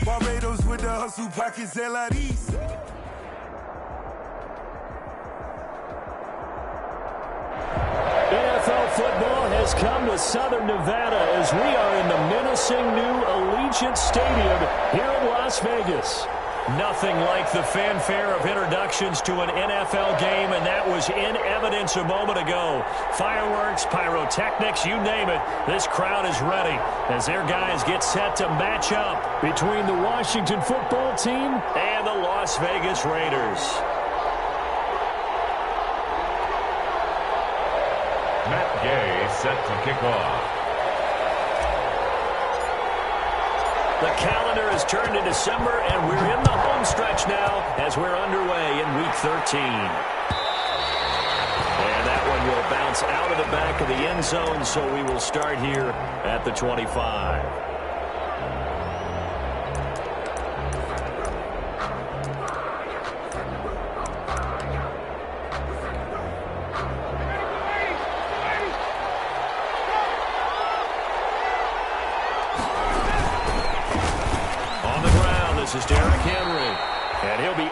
Barbados with the hustle pockets, LIDs. NFL football has come to Southern Nevada as we are in the menacing new Allegiant Stadium here in Las Vegas. Nothing like the fanfare of introductions to an NFL game, and that was in evidence a moment ago. Fireworks, pyrotechnics, you name it. This crowd is ready as their guys get set to match up between the Washington football team and the Las Vegas Raiders. Matt Gay set to kick off. The calendar has turned to December, and we're in the home stretch now as we're underway in Week 13. And that one will bounce out of the back of the end zone, so we will start here at the 25. This is Derrick Henry, and he'll be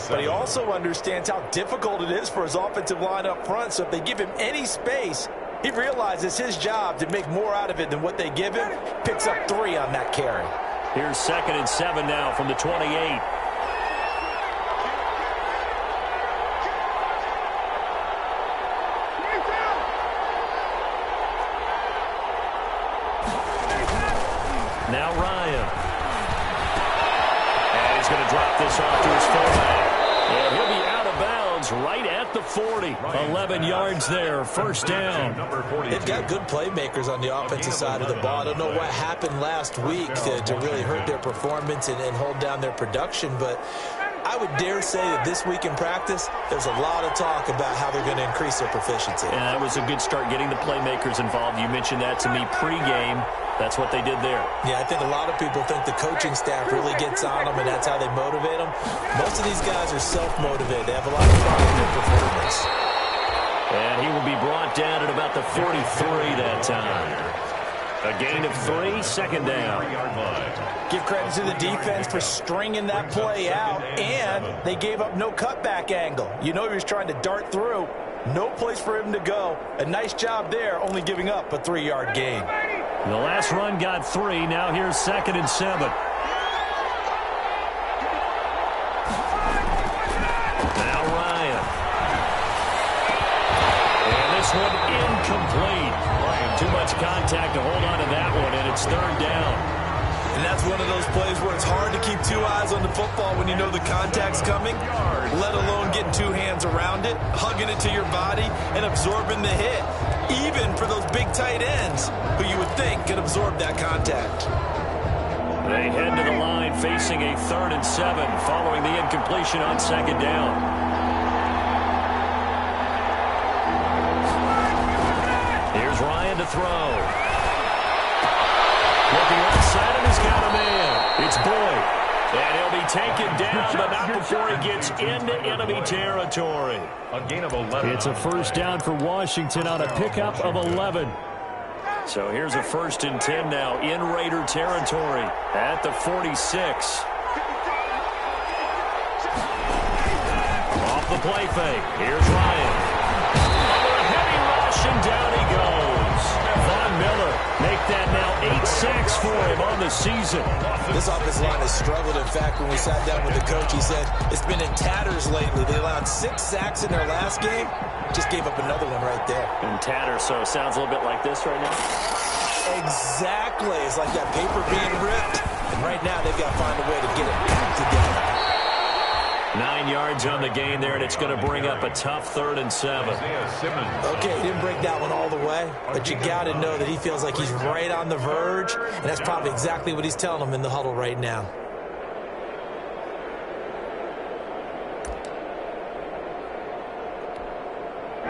But he also understands how difficult it is for his offensive line up front, so if they give him any space, he realizes his job to make more out of it than what they give him. Picks up 3 on that carry. Here's 2nd and 7 now from the 28. Now Ryan. And he's going to drop this off to his fullback. And he'll be out of bounds right at the 40. 11 yards there, first down. They've got good playmakers on the offensive side of the ball. I don't know what happened last week to really hurt their performance and hold down their production, but I would dare say that this week in practice, there's a lot of talk about how they're going to increase their proficiency. And that was a good start getting the playmakers involved. You mentioned that to me pregame. That's what they did there. Yeah, I think a lot of people think the coaching staff really gets on them, and that's how they motivate them. Most of these guys are self-motivated. They have a lot of pride in their performance. And he will be brought down at about the 43 that time. A gain of 3, second down. Give credit to the defense for stringing that play out, and they gave up no cutback angle. You know he was trying to dart through. No place for him to go. A nice job there, only giving up a 3-yard gain. The last run got 3. Now here's 2nd and 7. Now Ryan. And this one incomplete. Too much contact to hold on to that one, and it's 3rd down. And that's one of those plays where it's hard to keep 2 eyes on the football when you know the contact's coming, let alone getting 2 hands around it, hugging it to your body, and absorbing the hit. Even for those big tight ends who you would think could absorb that contact. They head to the line facing a 3rd and 7 following the incompletion on 2nd down. Here's Ryan to throw. Looking outside, and he's got a man. It's Boyd. And he'll be taken down, but not before he gets into enemy territory. A gain of 11. It's a first down for Washington on a pickup of 11. So here's a 1st and 10 now in Raider territory at the 46. Off the play fake. Here's Ryan. Under a heavy rush, and down he goes. Von Miller make that now 8 sacks for him on the season. This offensive line has struggled. In fact, when we sat down with the coach, he said it's been in tatters lately. They allowed 6 sacks in their last game. Just gave up another one right there. In tatters, so it sounds a little bit like this right now. Exactly. It's like that paper being ripped. And right now, they've got to find a way to get it back together. 9 yards on the gain there, and it's going to bring up a tough 3rd and 7. Okay, he didn't break that one all the way, but you got to know that he feels like he's right on the verge, and that's probably exactly what he's telling them in the huddle right now.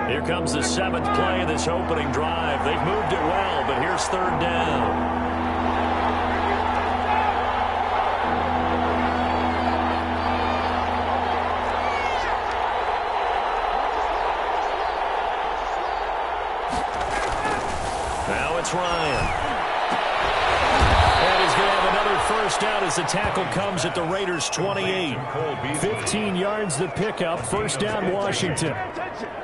Here comes the 7th play of this opening drive. They've moved it well, but here's 3rd down. Rex Ryan. And he's going to have another first down as the tackle comes at the Raiders' 28. 15 yards the pickup. First down, Washington.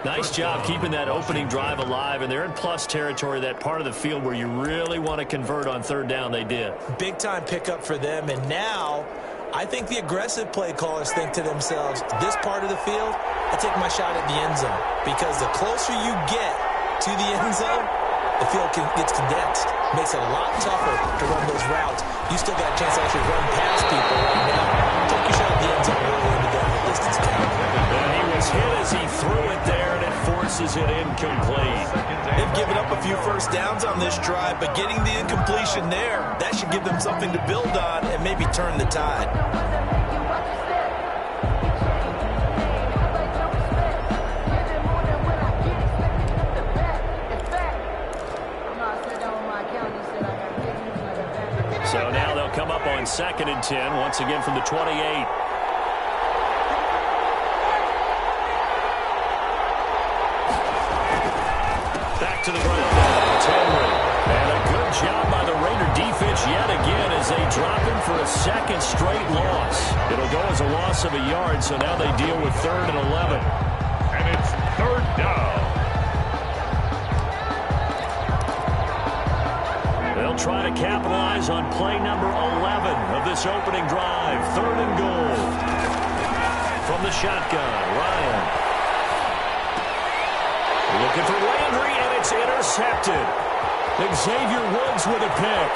Nice job keeping that opening drive alive, and they're in plus territory, that part of the field where you really want to convert on third down. They did. Big-time pickup for them, and now I think the aggressive play callers think to themselves, this part of the field, I take my shot at the end zone, because the closer you get to the end zone, the field gets condensed. Makes it a lot tougher to run those routes. You still got a chance to actually run past people right now. Take your shot at the end zone early in the game. The distance count. And he was hit as he threw it there, and it forces it incomplete. They've given up a few first downs on this drive, but getting the incompletion there, that should give them something to build on and maybe turn the tide. So now they'll come up on 2nd and 10, once again from the 28. Back to the ground now, it's Henry. And a good job by the Raider defense yet again as they drop him for a second straight loss. It'll go as a loss of a yard, so now they deal with 3rd and 11. And it's 3rd down. They'll try to capitalize on play number 11 of this opening drive. 3rd and goal. From the shotgun, Ryan. Looking for Landry, and it's intercepted. Xavier Woods with a pick.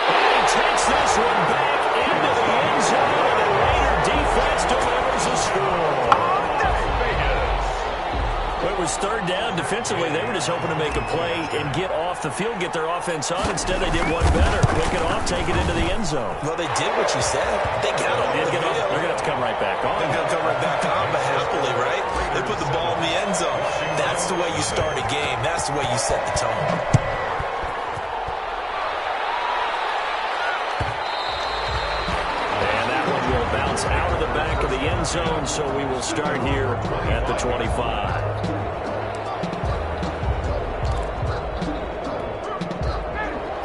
And he takes this one back into the end zone, and the Raider defense delivers a score. It was 3rd down. Defensively, they were just hoping to make a play and get off the field, get their offense on. Instead, they did one better. Pick it off, take it into the end zone. Well, they did what you said. They got off the field. They're going to have to come right back on. They're going to come right back on, but happily, right? They put the ball in the end zone. That's the way you start a game. That's the way you set the tone. And that one will bounce out of the back of the end zone, so we will start here at the 25.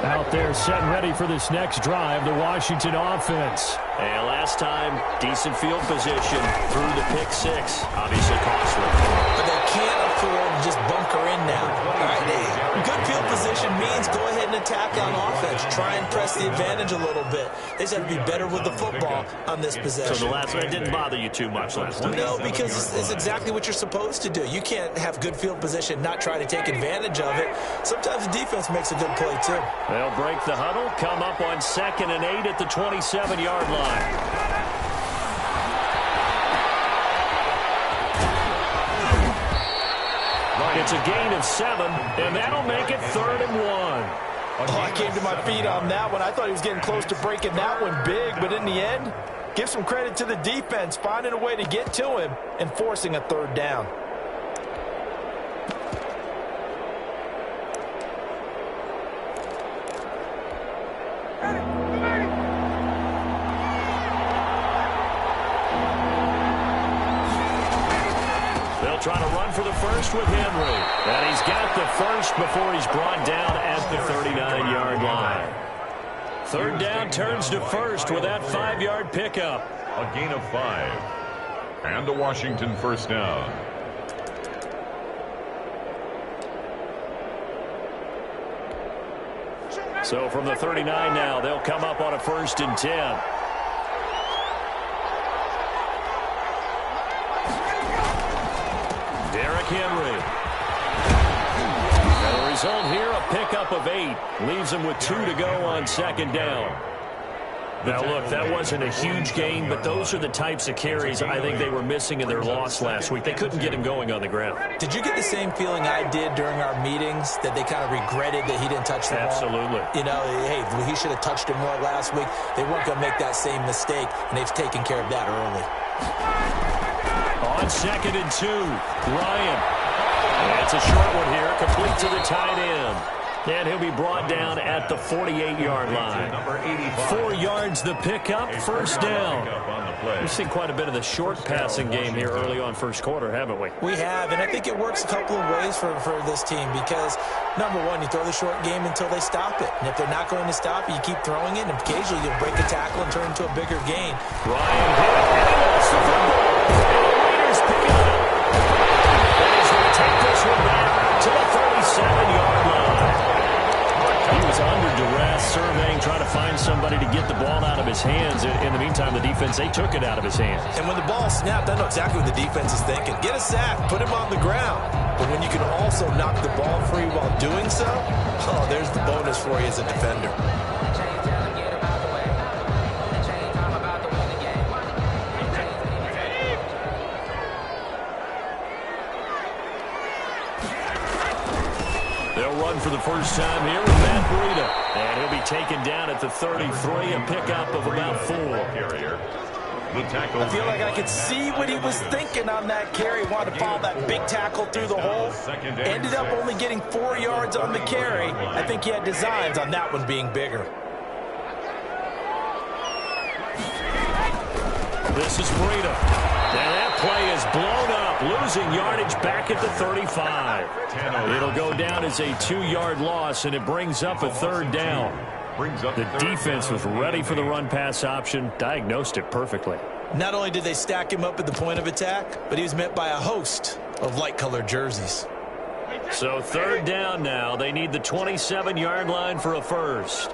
Out there set and ready for this next drive, the Washington offense. And last time, decent field position through the pick 6. Obviously costly. But they can't afford to just bunker in now. All right, good field position means go ahead and attack on offense. Try and press the advantage a little bit. They just have to be better with the football on this possession. So the last one didn't bother you too much last time? No, because it's exactly what you're supposed to do. You can't have good field position, not try to take advantage of it. Sometimes the defense makes a good play, too. They'll break the huddle, come up on 2nd and 8 at the 27-yard line. It's a gain of 7, and that'll make it 3rd and 1. Oh, I came to my feet on that one. I thought he was getting close to breaking that one big, but in the end, give some credit to the defense, finding a way to get to him and forcing a 3rd down. They'll try to run for the first with Henry. And he's got the first before he's brought down at the 39-yard line. 3rd down turns to 1st with that 5-yard pickup. A gain of 5. And a Washington first down. So from the 39 now, they'll come up on a 1st and 10. Henry. And the result here, a pickup of 8. Leaves him with 2 to go on 2nd down. Now, look, that wasn't a huge gain, but those are the types of carries I think they were missing in their loss last week. They couldn't get him going on the ground. Did you get the same feeling I did during our meetings, that they kind of regretted that he didn't touch the ball? Absolutely. You know, hey, he should have touched it more last week. They weren't going to make that same mistake, and they've taken care of that early. On 2nd and 2, Ryan. And it's a short one here, complete to the tight end. And he'll be brought down at the 48-yard line. 4 yards the pickup, first down. We've seen quite a bit of the short passing game here early on first quarter, haven't we? We have, and I think it works a couple of ways for this team because, number one, you throw the short game until they stop it. And if they're not going to stop it, you keep throwing it, and occasionally you'll break a tackle and turn it into a bigger gain. Ryan hit, and he lost the football. And the Raiders pick it up. And he's going to take this one back to the 37-yard line. He was under duress, surveying, trying to find somebody to get the ball out of his hands. In the meantime, the defense, they took it out of his hands. And when the ball snapped, I know exactly what the defense is thinking. Get a sack, put him on the ground. But when you can also knock the ball free while doing so, oh, there's the bonus for you as a defender. For the first time here with Matt Breida. And he'll be taken down at the 33, a pickup of about 4. I feel like I could see what he was thinking on that carry. Wanted to follow that big tackle through the hole. Ended up only getting 4 yards on the carry. I think he had designs on that one being bigger. This is Breida. And that play is blown up, losing yardage back at the 35. It'll go down as a 2-yard loss, and it brings up a third down. The defense was ready for the run-pass option, diagnosed it perfectly. Not only did they stack him up at the point of attack, but he was met by a host of light-colored jerseys. So third down now. They need the 27-yard line for a first.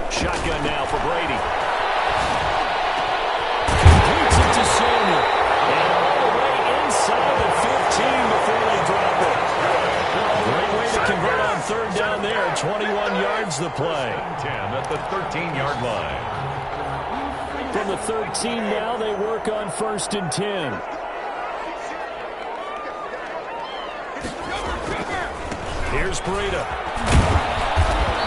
Shotgun now for Brady. Completes it to Samuel. And all the way inside the 15 before they drop it. Great way to convert on third down there. 21 yards the play. 10 at the 13-yard line. From the 13 now, they work on first and 10. Here's Breida.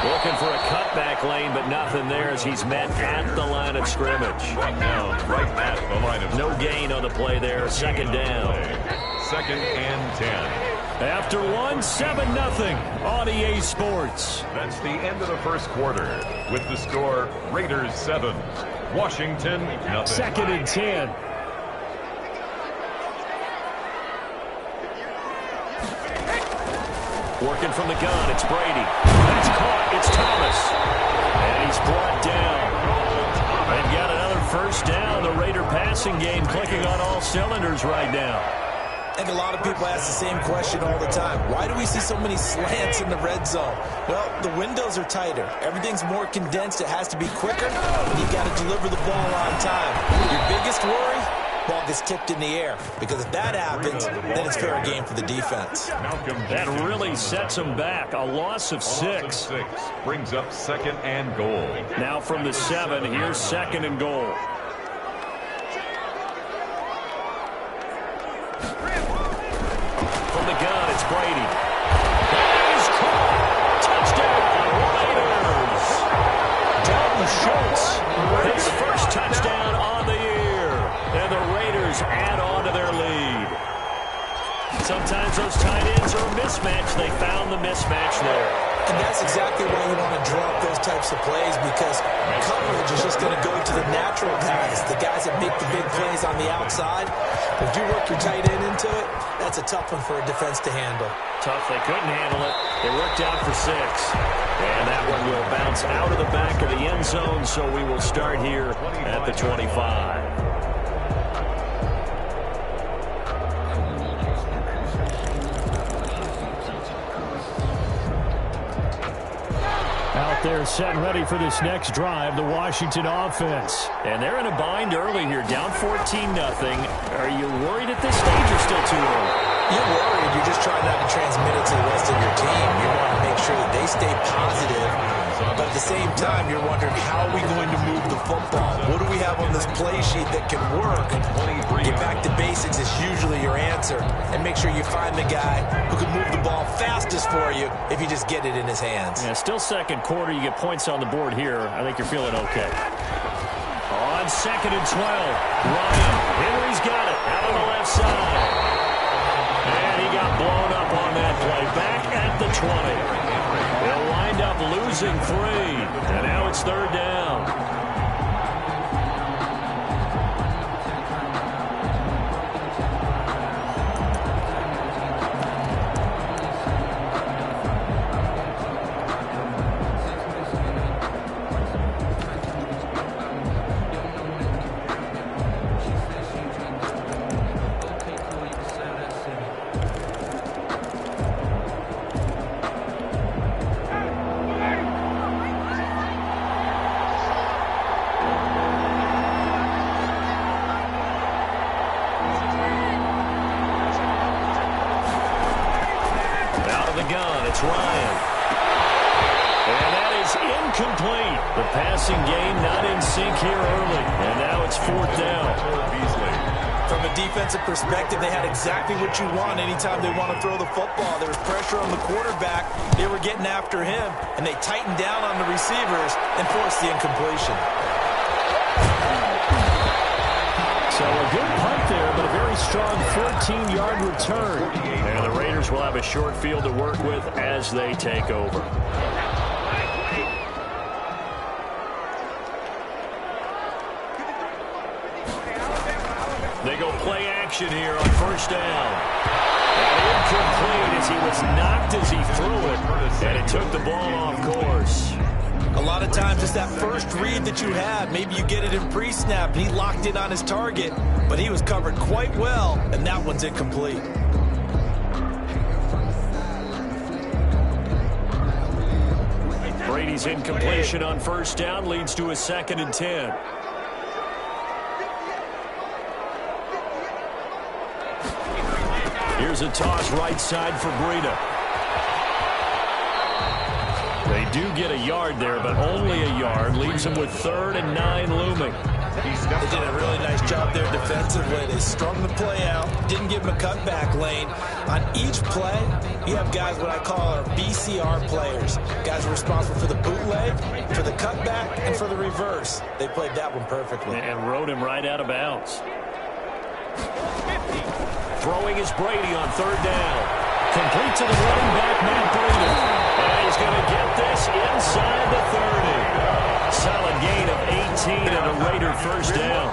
Looking for a cutback lane, but nothing there as he's met at the line of scrimmage. Right now, right at the line of no gain on the play there. Second down. Second and 10. After 7-0 on EA Sports. That's the end of the first quarter with the score Raiders 7, Washington 0. Second and 10. Working from the gun, it's Brady. That's caught, it's Thomas. And he's brought down. They've got another first down. The Raider passing game clicking on all cylinders right now. I think a lot of people ask the same question all the time. Why do we see so many slants in the red zone? Well, the windows are tighter. Everything's more condensed. It has to be quicker, and you've got to deliver the ball on time. Your biggest worry? Ball gets tipped in the air, because if that happens, then it's fair game for the defense. That really sets them back. A loss of 6. Brings up second and goal. Now from the 7, here's second and goal. From the gun, it's Brady. He's caught. Touchdown, Raiders. Dalton Schultz, his first touchdown on the year. And the Raiders add on to their lead. Sometimes those tight ends are a mismatch. They found the mismatch there. And that's exactly why you want to drop those types of plays, because coverage is just going to go to the natural guys, the guys that make the big plays on the outside. If you work your tight end into it, that's a tough one for a defense to handle. Tough. They couldn't handle it. They worked out for 6. And that one will bounce out of the back of the end zone, so we will start here at the 25. Out there set and ready for this next drive, the Washington offense. And they're in a bind early here, down 14-0. Are you worried at this stage or still too early? You're worried. You're just trying not to transmit it to the rest of your team. You want to make sure that they stay positive. But at the same time, you're wondering, how are we going to move the football? What do we have on this play sheet that can work? Get back to basics is usually your answer. And make sure you find the guy who can move the ball fastest for you if you just get it in his hands. Yeah, still second quarter. You get points on the board here. I think you're feeling okay. On second and 12, Ryan. Henry's got it out on the left side. And he got blown 20. They'll wind up losing 3, and now it's 3rd down. It's Ryan. And that is incomplete. The passing game not in sync here early. And now it's 4th down. From a defensive perspective, they had exactly what you want anytime they want to throw the football. There was pressure on the quarterback. They were getting after him, and they tightened down on the receivers and forced the incompletion. So a good punt there, but a very strong 14-yard return. And the Raiders will have a short field to work with as they take over. They go play action here on 1st down. And incomplete as he was knocked as he threw it. And it took the ball off course. A lot of times it's that first read that you have. Maybe you get it in pre-snap, and he locked in on his target, but he was covered quite well, and that one's incomplete. Brady's incompletion on 1st down leads to a 2nd and 10. Here's a toss right side for Breida. They do get a yard there, but only a yard. Leaves them with 3rd and 9 looming. They did a really nice job there defensively. They strung the play out, didn't give him a cutback lane. On each play, you have guys what I call our BCR players. Guys are responsible for the bootleg, for the cutback, and for the reverse. They played that one perfectly. And rode him right out of bounds. Throwing is Brady on 3rd down. Complete to the running back, Matt Breida. And he's going to get this inside the 30. Solid gain of 18 and a Raider 1st down.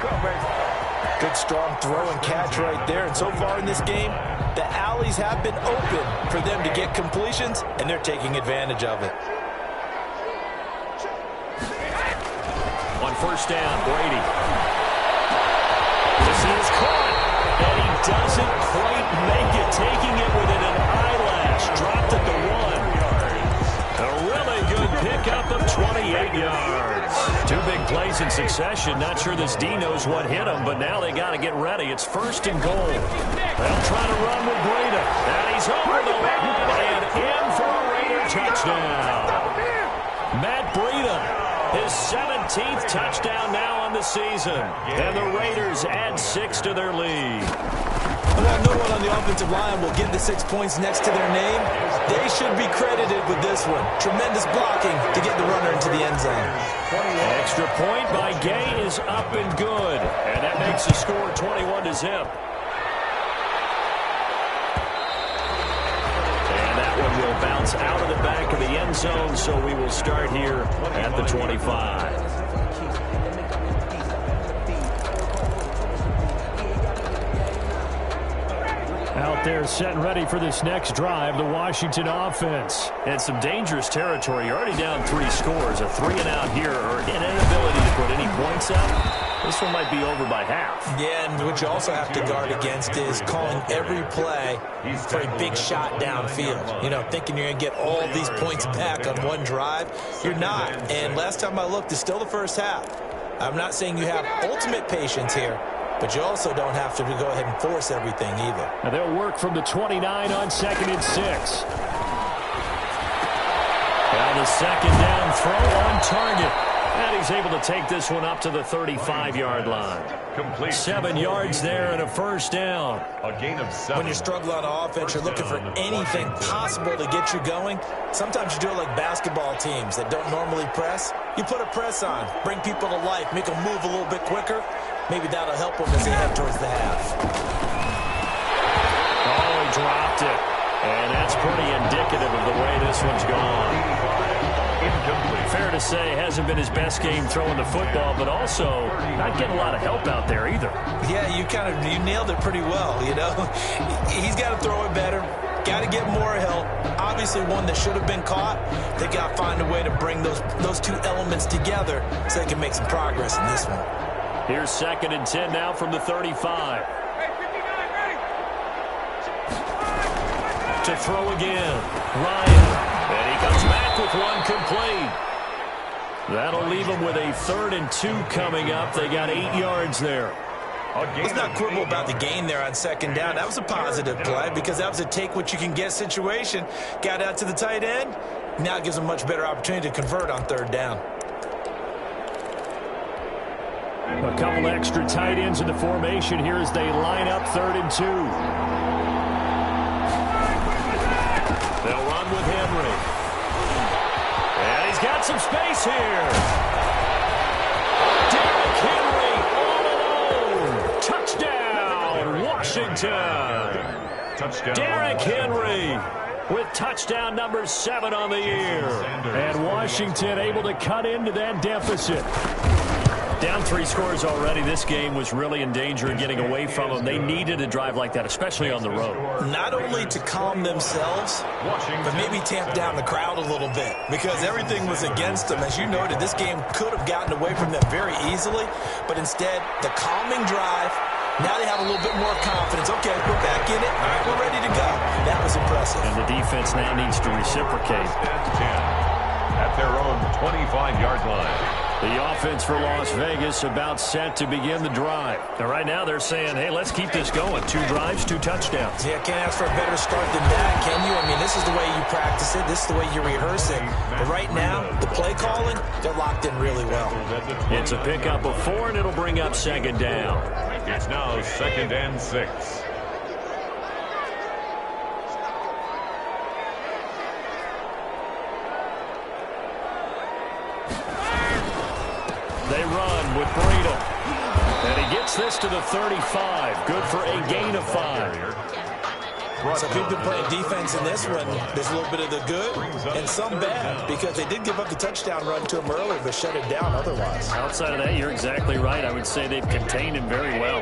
Good strong throw and catch right there. And so far in this game, the alleys have been open for them to get completions, and they're taking advantage of it. On 1st down, Brady. This is caught. And he doesn't quite make it, taking it within an eyelash. Dropped at the 1. A really good pickup of 28 yards. 2 big plays in succession. Not sure this D knows what hit him, but now they got to get ready. It's 1st and goal. They'll try to run with Breida. And he's over the line and in for a Raider touchdown. Matt Breida, his 17th touchdown now on the season. And the Raiders add 6 to their lead. While no one on the offensive line will get the 6 points next to their name, they should be credited with this one. Tremendous blocking to get the runner into the end zone. Extra point by Gay is up and good. And that makes the score 21-0. And that one will bounce out of the back of the end zone, so we will start here at the 25. Out there set and ready for this next drive, the Washington offense. And some dangerous territory. You're already down 3 scores. A 3-and-out here, or an inability to put any points up. This one might be over by half. Yeah, and what you also have to guard against is calling every play for a big shot downfield. You know, thinking you're going to get all these points back on one drive. You're not. And last time I looked, it's still the first half. I'm not saying you have ultimate patience here, but you also don't have to go ahead and force everything either. Now they'll work from the 29 on 2nd and 6. Now the 2nd down throw on target. And he's able to take this one up to the 35-yard line. Complete. 7 yards there and a 1st down. A gain of 7. When you struggle on offense, you're looking for anything possible to get you going. Sometimes you do it like basketball teams that don't normally press. You put a press on, bring people to life, make them move a little bit quicker. Maybe that'll help them as they head towards the half. Oh, he dropped it. And that's pretty indicative of the way this one's gone. Fair to say, hasn't been his best game throwing the football, but also not getting a lot of help out there either. Yeah, you nailed it pretty well, you know. He's got to throw it better. Got to get more help. Obviously one that should have been caught. They got to find a way to bring those two elements together so they can make some progress in this one. Here's 2nd and 10 now from the 35. To throw again, Ryan. And he comes back with one complete. That'll leave him with a 3rd and 2 coming up. They got 8 yards there. Let's not quibble about the gain there on 2nd down. That was a positive play because that was a take-what-you-can-get situation. Got out to the tight end. Now it gives them a much better opportunity to convert on 3rd down. A couple extra tight ends in the formation here as they line up 3rd and 2. They'll run with Henry. And he's got some space here. Derrick Henry all alone. Touchdown, Washington. Touchdown. Derrick Henry with touchdown number 7 on the year. And Washington able to cut into that deficit. Down 3 scores already. This game was really in danger of getting away from them. They needed a drive like that, especially on the road. Not only to calm themselves, but maybe tamp down the crowd a little bit because everything was against them. As you noted, this game could have gotten away from them very easily, but instead, the calming drive, now they have a little bit more confidence. Okay, we're back in it. All right, we're ready to go. That was impressive. And the defense now needs to reciprocate. At their own 25-yard line. The offense for Las Vegas about set to begin the drive. Now, right now they're saying, hey, let's keep this going. 2 drives, 2 touchdowns. Yeah, can't ask for a better start than that, can you? I mean, this is the way you practice it. This is the way you rehearse it. But right now, the play calling, they're locked in really well. It's a pickup of 4, and it'll bring up 2nd down. It's now 2nd and 6. They run with Breida. And he gets this to the 35. Good for a gain of 5. So people playing defense in this one. There's a little bit of the good and some bad because they did give up the touchdown run to him earlier but shut it down otherwise. Outside of that, you're exactly right. I would say they've contained him very well.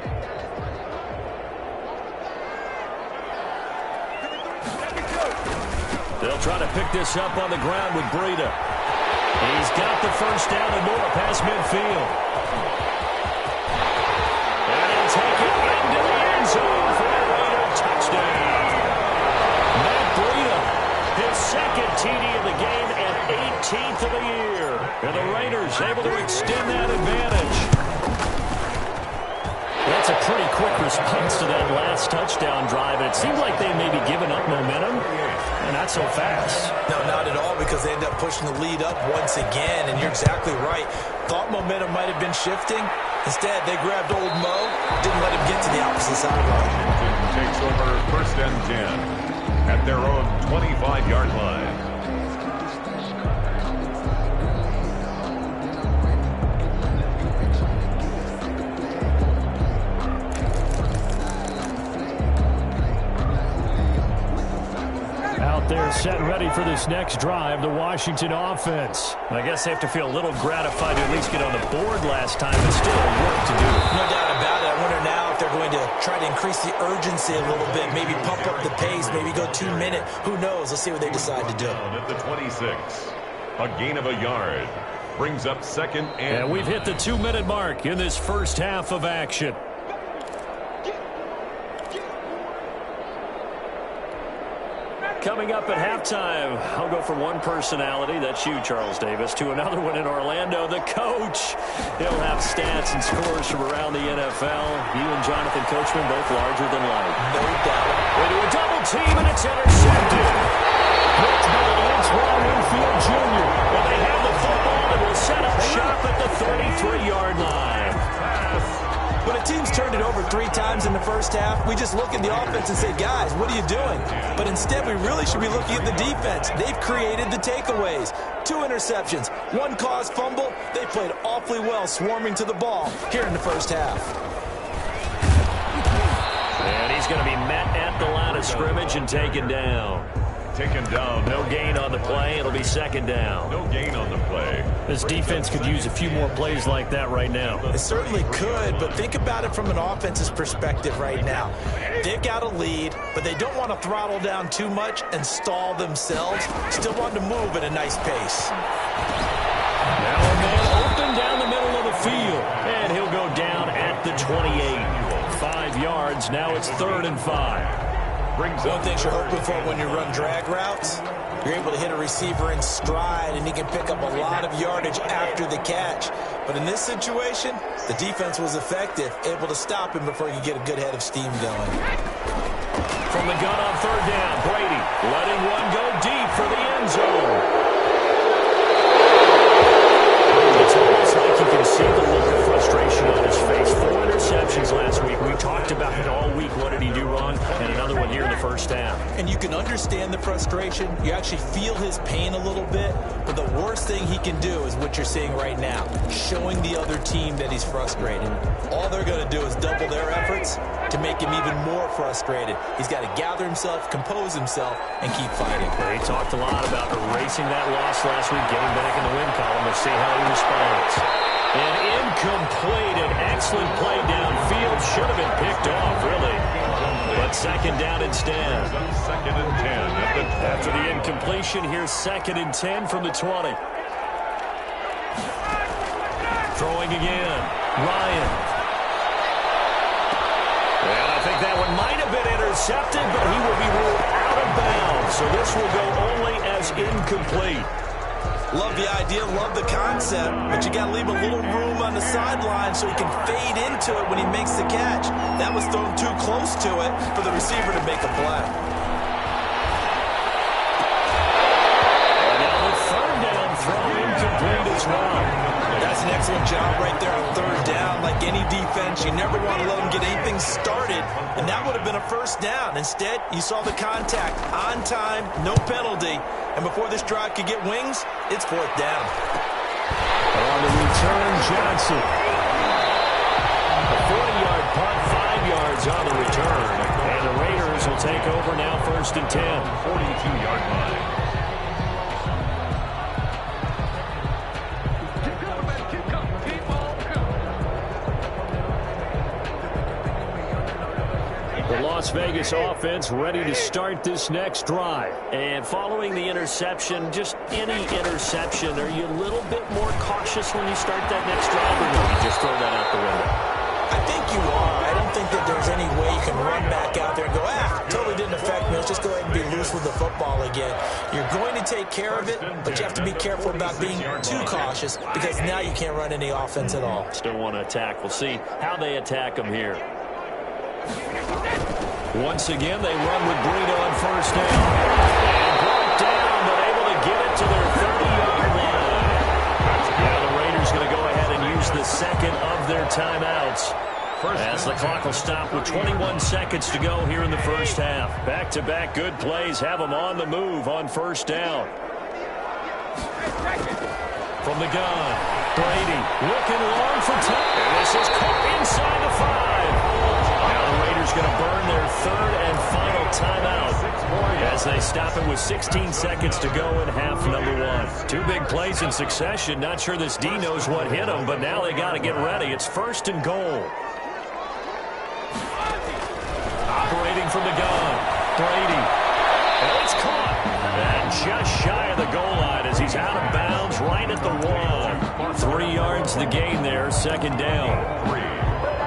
They'll try to pick this up on the ground with Breida. He's got the 1st down and more past midfield. And he'll take it into the end zone for a Raider touchdown. Matt Breida, his 2nd TD of the game and 18th of the year. And the Raiders able to extend that advantage. That's a pretty quick response to that last touchdown drive. And it seemed like they may be giving up momentum. And not so fast. No, not at all, because they end up pushing the lead up once again, and you're exactly right. Thought momentum might have been shifting. Instead, they grabbed old Mo, didn't let him get to the opposite sideline. Takes over 1st and 10 at their own 25-yard line. They're set and ready for this next drive, the Washington offense. I guess they have to feel a little gratified to at least get on the board last time, but still work to do. No doubt about it. I wonder now if they're going to try to increase the urgency a little bit, maybe pump up the pace, maybe go 2-minute. Who knows? Let's see what they decide to do. At the 26, a gain of a yard brings up 2nd and... And we've hit the 2-minute mark in this first half of action. Coming up at halftime, I'll go from one personality, that's you, Charles Davis, to another one in Orlando, the coach. He'll have stats and scores from around the NFL. You and Jonathan Coachman both larger than life. No doubt. They do a double team, and it's intercepted. Picked by Antoine Winfield Jr. Well, they have the football and will set up shop at the 33-yard line. When a team's turned it over 3 times in the first half, we just look at the offense and say, guys, what are you doing? But instead, we really should be looking at the defense. They've created the takeaways. 2 interceptions, 1 caused fumble. They played awfully well swarming to the ball here in the first half. And he's going to be met at the line of scrimmage and taken down. Taken down. No gain on the play. It'll be second down. No gain on the play. This defense could use a few more plays like that right now. It certainly could, but think about it from an offense's perspective right now. They've got a lead, but they don't want to throttle down too much and stall themselves. Still want to move at a nice pace. Now a man open down the middle of the field, and he'll go down at the 28. 5 yards. Now it's 3rd and 5. One thing you're hoping for when you run drag routes, you're able to hit a receiver in stride, and he can pick up a lot of yardage after the catch. But in this situation, the defense was effective, able to stop him before he could get a good head of steam going. From the gun on 3rd down, Brady letting one go deep for the end zone. It's almost like you can see the look of frustration on his face. 4 interceptions last week. We talked about it all week. What did he do wrong? And another one here in the first half. And you can understand the frustration. You actually feel his pain a little bit. But the worst thing he can do is what you're seeing right now, showing the other team that he's frustrated. All they're going to do is double their efforts to make him even more frustrated. He's got to gather himself, compose himself, and keep fighting. He talked a lot about erasing that loss last week, getting back in the win column. Let's see how he responds. An incomplete, an excellent play downfield. Should have been picked off, really. But second down instead. 2nd and 10. After the incompletion, here's 2nd and 10 from the 20. Throwing again. Ryan. And I think that one might have been intercepted, but he will be ruled out of bounds. So this will go only as incomplete. Love the idea, love the concept, but you got to leave a little room on the sideline so he can fade into it when he makes the catch. That was thrown too close to it for the receiver to make a play. And now the 3rd down throw incomplete as well. That's an excellent job right there on 3rd down. Like any defense, you never want to let them get anything started, and that would have been a 1st down. Instead, you saw the contact on time, no penalty, and before this drive could get wings, it's 4th down. On the return, Johnson. A 40-yard punt, 5 yards on the return, and the Raiders will take over now 1st and 10. 42-yard line. The Las Vegas offense ready to start this next drive. And following the interception, just any interception, are you a little bit more cautious when you start that next drive, or do you just throw that out the window? I think you are. I don't think that there's any way you can run back out there and go, totally didn't affect me. Let's just go ahead and be loose with the football again. You're going to take care of it, but you have to be careful about being too cautious because now you can't run any offense at all. Still want to attack. We'll see how they attack them here. Once again, they run with Breida on 1st down. And brought down, but able to get it to their 30-yard line. Yeah, the Raiders going to go ahead and use the 2nd of their timeouts. As the clock will stop with 21 seconds to go here in the first half. Back-to-back good plays have them on the move on 1st down. From the gun, Brady looking long for time. And this is caught inside the 5. Now the Raiders going to burn their 3rd and final timeout as they stop it with 16 seconds to go in half number 1. 2 big plays in succession. Not sure this D knows what hit them, but now they got to get ready. It's 1st and goal. Operating from the gun, Brady. And it's caught. And just shy of the goal line as he's out of bounds right at the 1. 3 yards the gain there, 2nd down.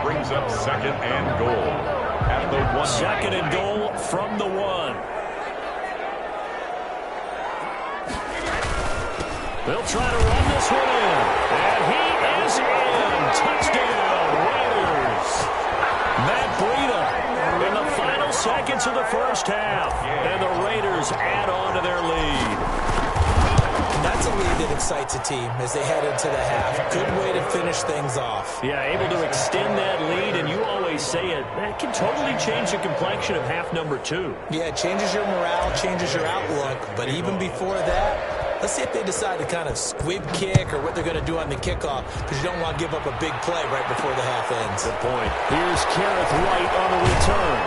Brings up 2nd and goal at the 1. 2nd and goal from the 1. They'll try to run this one in. And he is in. Touchdown, Raiders. Matt Breida in the final seconds of the first half. And the Raiders add on to their lead. That's a lead that excites a team as they head into the half. Good way to finish things off. Yeah, able to extend that lead, and you always say it, that can totally change the complexion of half number 2. Yeah, it changes your morale, changes your outlook, but even before that, Let's see if they decide to kind of squib kick or what they're going to do on the kickoff, because you don't want to give up a big play right before the half ends. Good point. Here's Kareth White on the return.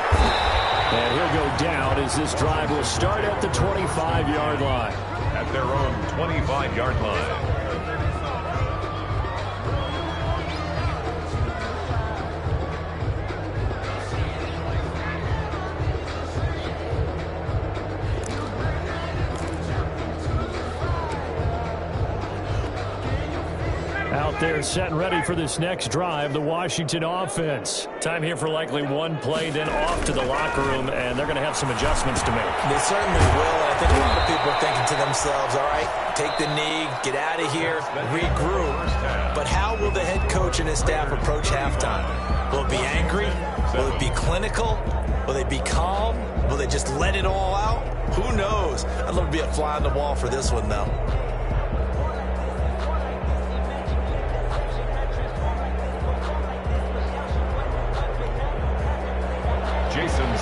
And he'll go down as this drive will start at the 25-yard line. At their own 25-yard line. Out there set and ready for this next drive, the Washington offense. Time here for likely one play, then off to the locker room, and they're going to have some adjustments to make. They certainly will. I think a lot of people are thinking to themselves, all right, take the knee, get out of here, regroup. But how will the head coach and his staff approach halftime? Will it be angry? Will it be clinical? Will they be calm? Will they just let it all out? Who knows? I'd love to be a fly on the wall for this one, though.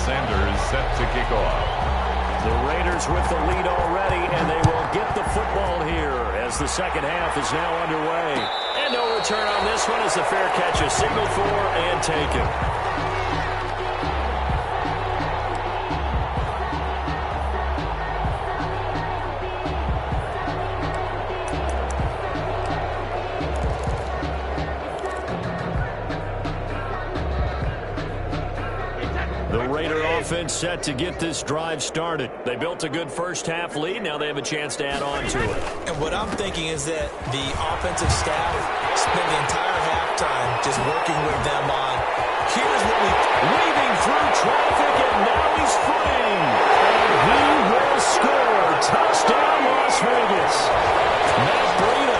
Sanders set to kick off. The Raiders with the lead already, and they will get the football here as the second half is now underway. And no return on this one as the fair catch is signaled for and taken. Offense set to get this drive started. They built a good first half lead. Now they have a chance to add on to it. And what I'm thinking is that the offensive staff spent the entire halftime just working with them on, here's what weaving through traffic, and now he's free. And he will score. Touchdown, Las Vegas. Matt Breida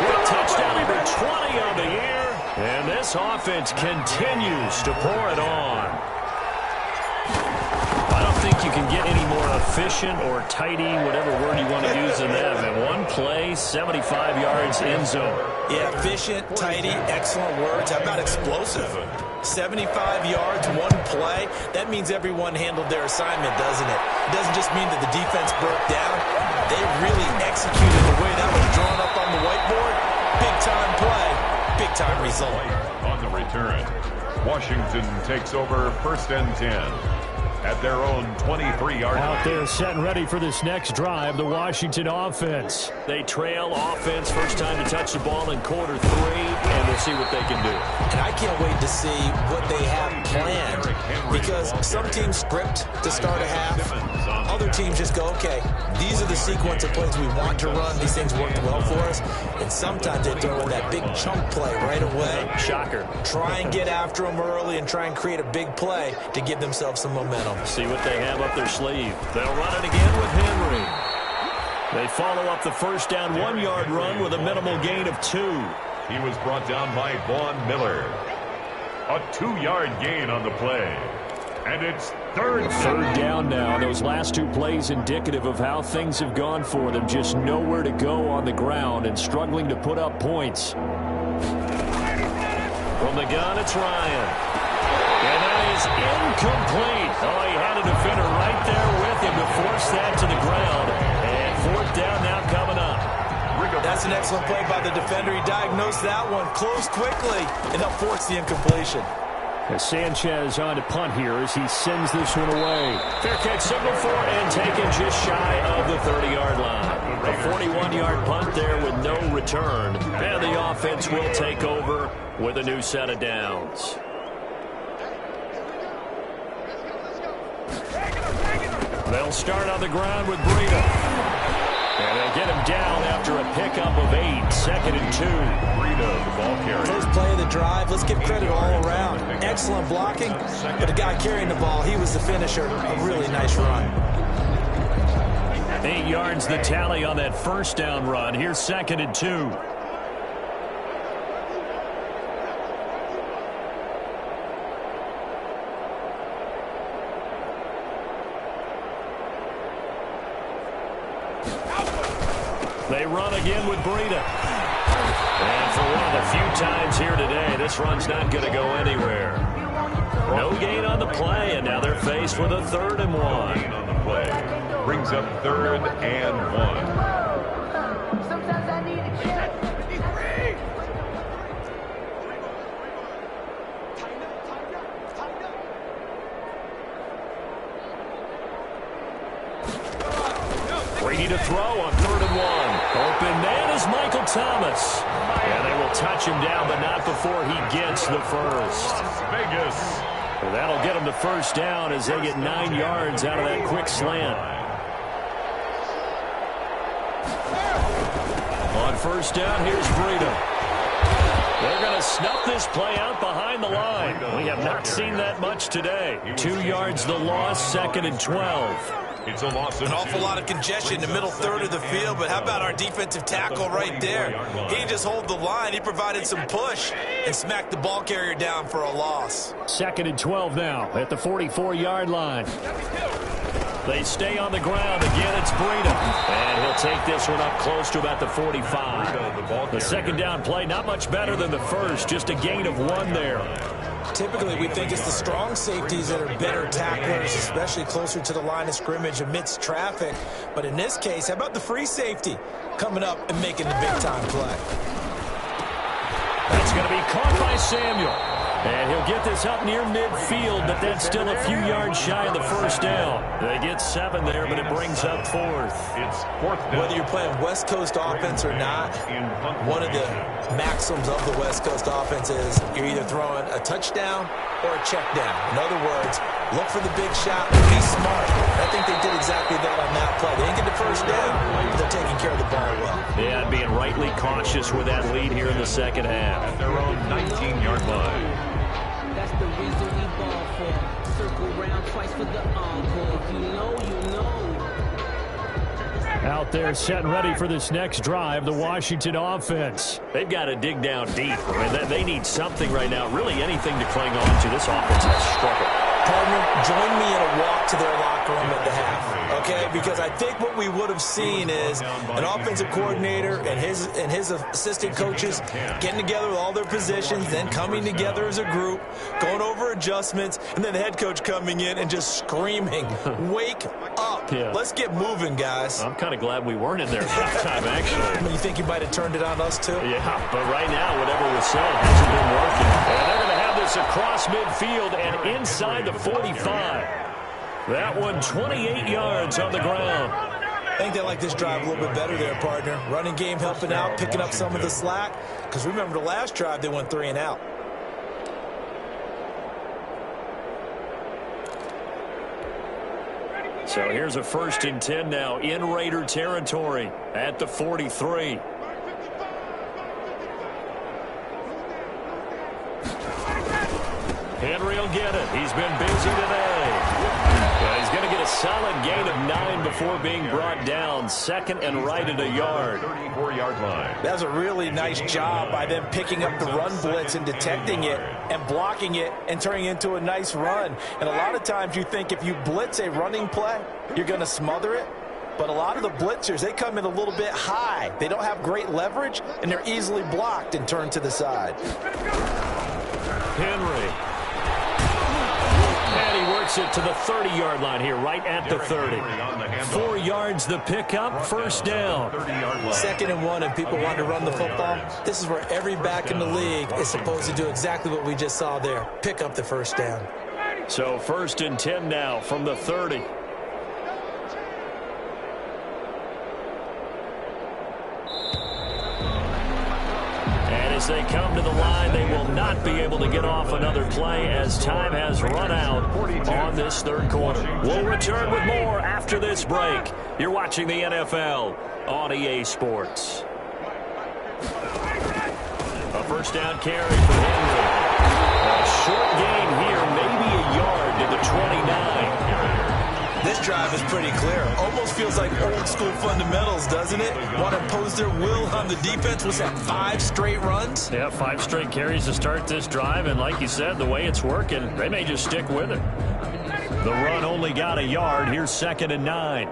with touchdown number 20 on the year. And this offense continues to pour it on. You can get any more efficient or tidy, whatever word you want to use in that. In one play, 75 yards in zone. Yeah, efficient, tidy, excellent words. How about explosive? 75 yards, one play. That means everyone handled their assignment, doesn't it? It doesn't just mean that the defense broke down. They really executed the way that was drawn up on the whiteboard. Big-time play, big-time result. On the return, Washington takes over 1st and 10. At their own 23-yard line. Out there set and ready for this next drive, the Washington offense. They trail offense, first time to touch the ball in quarter 3, and we'll see what they can do. And I can't wait to see what they have planned, because some teams script to start a half. Other teams just go, okay, these are the sequence of plays we want to run. These things worked well for us. And sometimes they throw in that big chunk play right away. Shocker. Try and get after them early and try and create a big play to give themselves some momentum. See what they have up their sleeve. They'll run it again with Henry. They follow up the first down 1-yard run with a minimal gain of 2. He was brought down by Vaughn Miller. A 2-yard gain on the play. And it's third down now. Those last 2 plays indicative of how things have gone for them. Just nowhere to go on the ground and struggling to put up points. From the gun, it's Ryan. And that is incomplete. Oh, he had a defender right there with him to force that to the ground. And 4th down now coming up. That's an excellent play by the defender. He diagnosed that one, closed quickly, and helped force the incompletion. As Sanchez on to punt here as he sends this one away. Fair catch signal for and taken just shy of the 30-yard line. A 41-yard punt there with no return. And the offense will take over with a new set of downs. They'll start on the ground with Breida. And they'll get him down after a pickup of 8. 2nd and 2. Breida, the ball carrier. First play of the drive. Let's give credit all around. Excellent blocking, but the guy carrying the ball, he was the finisher. A really nice run. 8 yards the tally on that first down run. Here's 2nd and 2. They run again with Breida. And for one of the few times here today, this run's not going to go anywhere. No gain on the play, and now they're faced with a 3rd and 1. On the play. Brings up 3rd and 1. He'll touch him down, but not before he gets the first. Vegas. Well, that'll get him the first down as they get 9 yards out of that quick slant. On first down, here's Breida. They're going to snuff this play out behind the line. We have not seen that much today. 2 yards the loss, 2nd and 12. It's a loss. An awful lot of congestion in the middle third of the field, but how about our defensive tackle right there? He didn't just hold the line. He provided some push and smacked the ball carrier down for a loss. 2nd and 12 now at the 44-yard line. They stay on the ground. Again, it's Breida. And he'll take this one up close to about the 45. The second down play, not much better than the first. Just a gain of 1 there. Typically, we think it's the strong safeties that are better tacklers, especially closer to the line of scrimmage amidst traffic. But in this case, how about the free safety coming up and making the big-time play? That's going to be caught by Samuel. And he'll get this up near midfield, but that's still a few yards shy of the first down. They get 7 there, but it brings up 4th. It's 4th down. Whether you're playing West Coast offense or not, one of the maxims of the West Coast offense is you're either throwing a touchdown or a check down. In other words, look for the big shot, be smart. I think they did exactly that on that play. They didn't get the first down, but they're taking care of the ball well. Yeah, being rightly cautious with that lead here in the second half. At their own 19-yard line. That's the reason we ball for. Circle round twice for the encore. If you know, you know. Out there set and ready for this next drive, the Washington offense. They've got to dig down deep. I mean, they need something right now, really anything to cling on to. This offense has struggled. Partner, join me in a walk to their locker room at the half, okay? Because I think what we would have seen is an offensive coordinator and his assistant coaches getting together with all their positions, then coming together as a group, going over adjustments, and then the head coach coming in and just screaming, wake up. Yeah. Let's get moving, guys. I'm kind of glad we weren't in there at halftime, actually. You think you might have turned it on us, too? Yeah, but right now, whatever was said hasn't been working. And they're going to have this across midfield and inside the 45. That one 28 yards on the ground. I think they like this drive a little bit better there, partner. Running game helping out, picking up some of the slack. Because remember the last drive, they went 3 and out. So here's a 1st and 10 now in Raider territory at the 43. Henry will get it. He's been busy today. Well, he's going to get a solid gain of 9 before being brought down. 2nd and right at a yard. 34-yard line. That was a really nice job by them picking up the run blitz and detecting it and blocking it and turning it into a nice run. And a lot of times you think if you blitz a running play, you're going to smother it. But a lot of the blitzers, they come in a little bit high. They don't have great leverage, and they're easily blocked and turned to the side. Henry. And he works it to the 30-yard line here, right at the 30. 4 yards the pickup, 1st down. 2nd and 1, and people want to run the football. This is where every back in the league is supposed to do exactly what we just saw there. Pick up the 1st down. So 1st and 10 now from the 30. As they come to the line, they will not be able to get off another play as time has run out on this 3rd quarter. We'll return with more after this break. You're watching the NFL on EA Sports. A 1st down carry for Henry. A short gain here, maybe a yard to the 29. This drive is pretty clear. Almost feels like old school fundamentals, doesn't it? Want to impose their will on the defense. Was that 5 straight runs? Yeah, 5 straight carries to start this drive, and like you said, the way it's working, they may just stick with it. The run only got a yard. Here's 2nd and 9.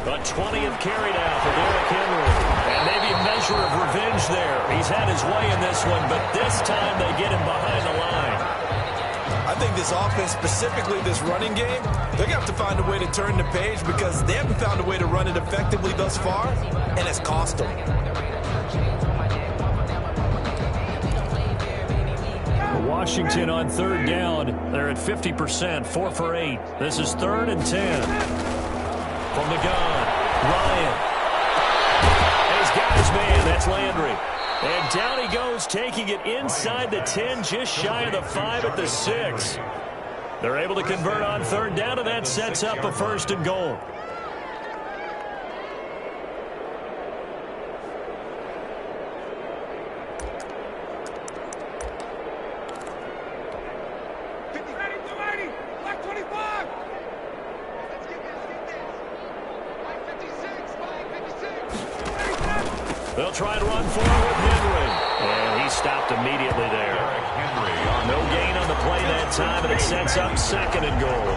A 20th carry now for Derrick Henry. And maybe a measure of revenge there. He's had his way in this one, but this time they get him behind the line. I think this offense, specifically this running game, they're going to have to find a way to turn the page because they haven't found a way to run it effectively thus far, and it's cost them. Washington on 3rd down. They're at 50%, 4 for 8. This is 3rd and 10. From the gun, Ryan. man. That's Landry. And down he goes, taking it inside the 10, just shy of the 5 at the 6. They're able to convert on third down, and that sets up a 1st and goal. They'll try to run forward with Henry. And he stopped immediately there. No gain on the play that time, and it sets up 2nd and goal.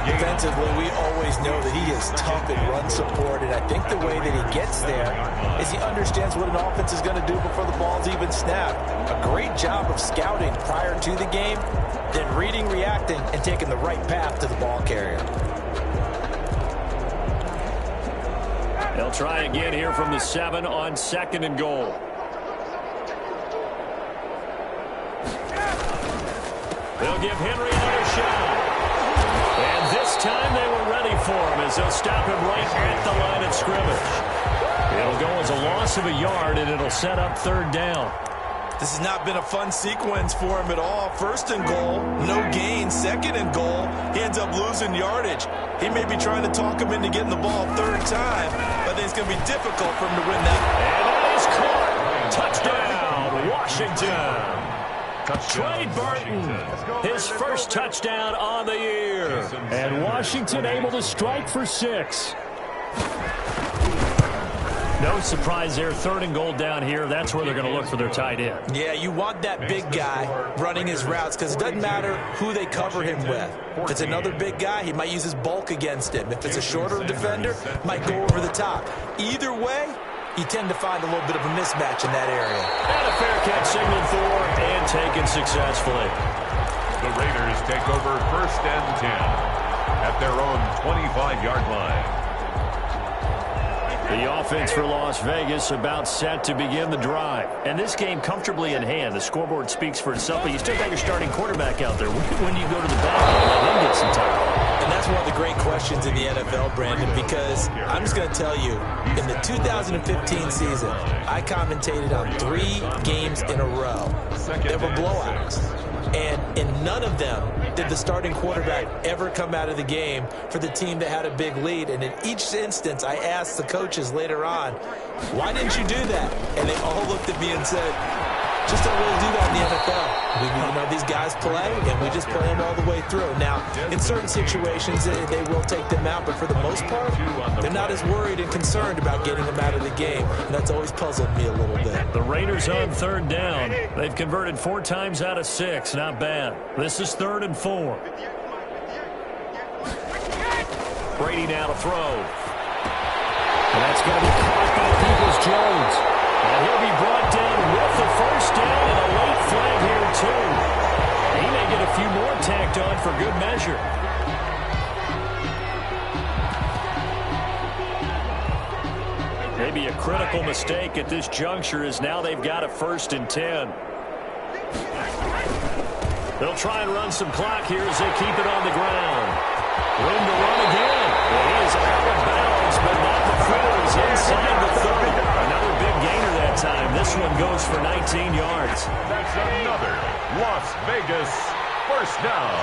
Defensively, we always know that he is tough in run support, and I think the way that he gets there is he understands what an offense is going to do before the ball's even snapped. A great job of scouting prior to the game, then reading, reacting, and taking the right path to the ball carrier. They'll try again here from the 7 on 2nd and goal. They'll give Henry another shot. And this time they were ready for him as they'll stop him right at the line of scrimmage. It'll go as a loss of a yard, and it'll set up 3rd down. This has not been a fun sequence for him at all. 1st and goal, no gain. 2nd and goal, he ends up losing yardage. He may be trying to talk him into getting the ball 3rd time, but I think it's going to be difficult for him to win that. And that is caught. Touchdown, Washington. Trey Burton, his first touchdown on the year. And Washington able to strike for 6. No surprise there. 3rd and goal down here. That's where they're going to look for their tight end. Yeah, you want that big guy running his routes because it doesn't matter who they cover him with. If it's another big guy, he might use his bulk against him. If it's a shorter defender, might go over the top. Either way, you tend to find a little bit of a mismatch in that area. And a fair catch signaled for and taken successfully. The Raiders take over 1st and 10 at their own 25-yard line. The offense for Las Vegas about set to begin the drive. And this game comfortably in hand. The scoreboard speaks for itself, but you still got your starting quarterback out there. When do you go to the back and let him get some time? And that's one of the great questions in the NFL, Brandon, because I'm just going to tell you, in the 2015 season, I commentated on 3 games in a row. There were blowouts. And in none of them did the starting quarterback ever come out of the game for the team that had a big lead. And in each instance, I asked the coaches later on, why didn't you do that? And they all looked at me and said, just don't really do that in the NFL. These guys play, and we just play them all the way through. Now, in certain situations, they will take them out, but for the most part, they're not as worried and concerned about getting them out of the game, and that's always puzzled me a little bit. The Raiders on 3rd down. They've converted 4 times out of 6. Not bad. This is 3rd and 4. Brady now to throw. And that's going to be caught by Peoples-Jones. And he'll be brought down with the 1st down and a late flag here, too. He may get a few more tacked on for good measure. Maybe a critical mistake at this juncture as now they've got a 1st and 10. They'll try and run some clock here as they keep it on the ground. Room to run again. Well, he is out of bounds, but not before he's inside the 30. Another big gainer that time. This one goes for 19 yards. That's another Las Vegas 1st down.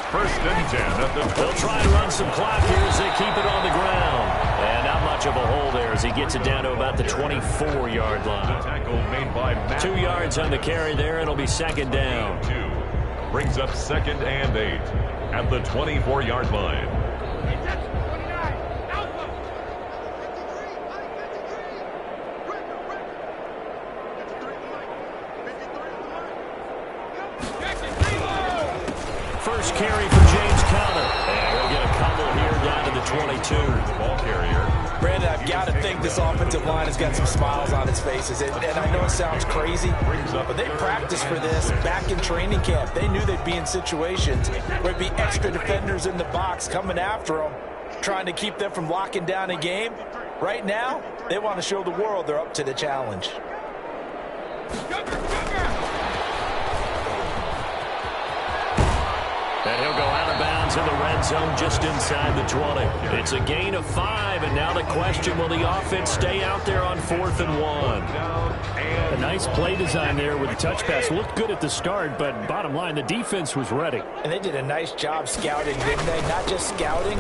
1st and 10 at the 20. They'll try and run some clock here as they keep it on the ground. And not much of a hole there as he gets it down to about the 24-yard line. The tackle made by Matt. 2 yards on the carry there. It'll be 2nd down. 2 brings up 2nd and 8 at the 24-yard line. First carry for James Conner. And we'll get a couple here down to the 22. The ball carrier. Brandon, I've got to think this offensive line has got some smiles on its faces. And I know it sounds crazy, but they practiced for this back in training camp. They knew they'd be in situations where it'd be extra defenders in the box coming after them, trying to keep them from locking down a game. Right now, they want to show the world they're up to the challenge. And he'll go out of bounds into the red zone just inside the 20. It's a gain of 5, and now the question, will the offense stay out there on 4th and 1? A nice play design there with the touch pass. Looked good at the start, but bottom line, the defense was ready. And they did a nice job scouting, didn't they? Not just scouting,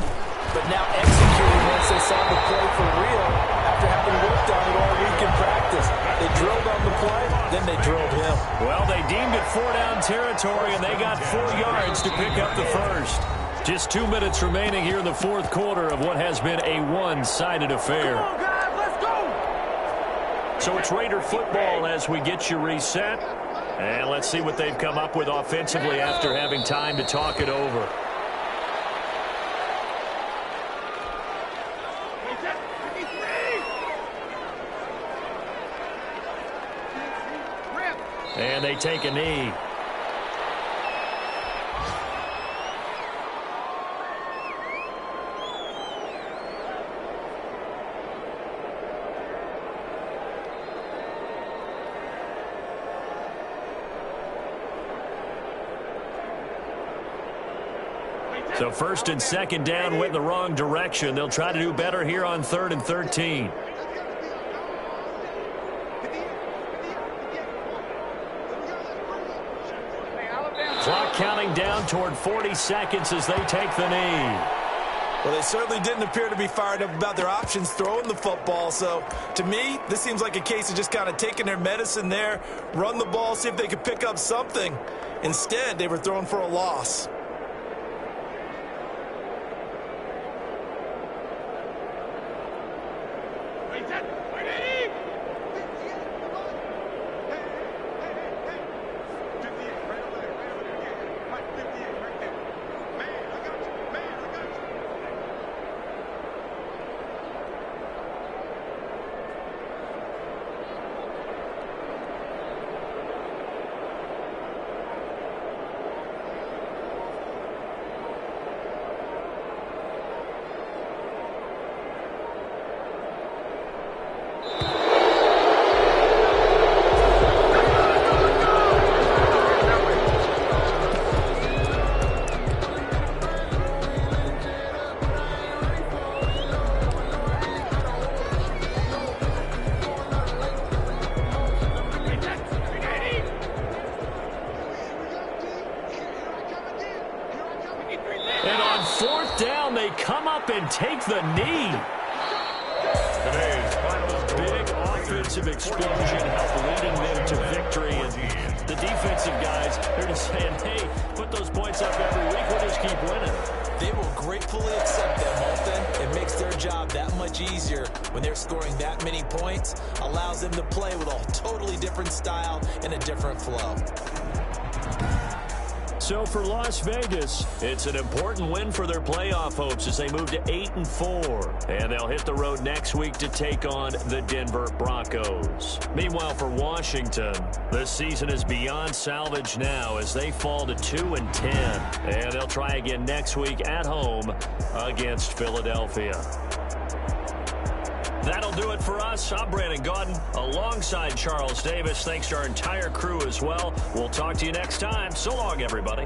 but now executing once they saw the play for real after having worked on it all week in practice. They drilled on the play, then they drilled him. Well, they deemed it 4-down territory, and they got 4 yards to pick up the first. Just 2 minutes remaining here in the fourth quarter of what has been a one-sided affair. Come on, guys, let's go! So it's Raider football as we get you reset. And let's see what they've come up with offensively after having time to talk it over. And they take a knee. So 1st and 2nd down went in the wrong direction. They'll try to do better here on 3rd and 13. Clock counting down toward 40 seconds as they take the knee. Well, they certainly didn't appear to be fired up about their options throwing the football. So, to me, this seems like a case of just kind of taking their medicine there, run the ball, see if they could pick up something. Instead, they were throwing for a loss. And take the knee. Today's final Big offensive explosion helped leading them to victory. And the defensive guys, they're just saying, hey, put those points up every week. We'll just keep winning. They will gratefully accept them, Holton. It makes their job that much easier when they're scoring that many points. Allows them to play with a totally different style and a different flow. So for Las Vegas, it's an important win for their playoff hopes as they move to 8-4. And they'll hit the road next week to take on the Denver Broncos. Meanwhile, for Washington, the season is beyond salvage now as they fall to 2-10. And they'll try again next week at home against Philadelphia. That'll do it for us. I'm Brandon Gaudin alongside Charles Davis. Thanks to our entire crew as well. We'll talk to you next time. So long, everybody.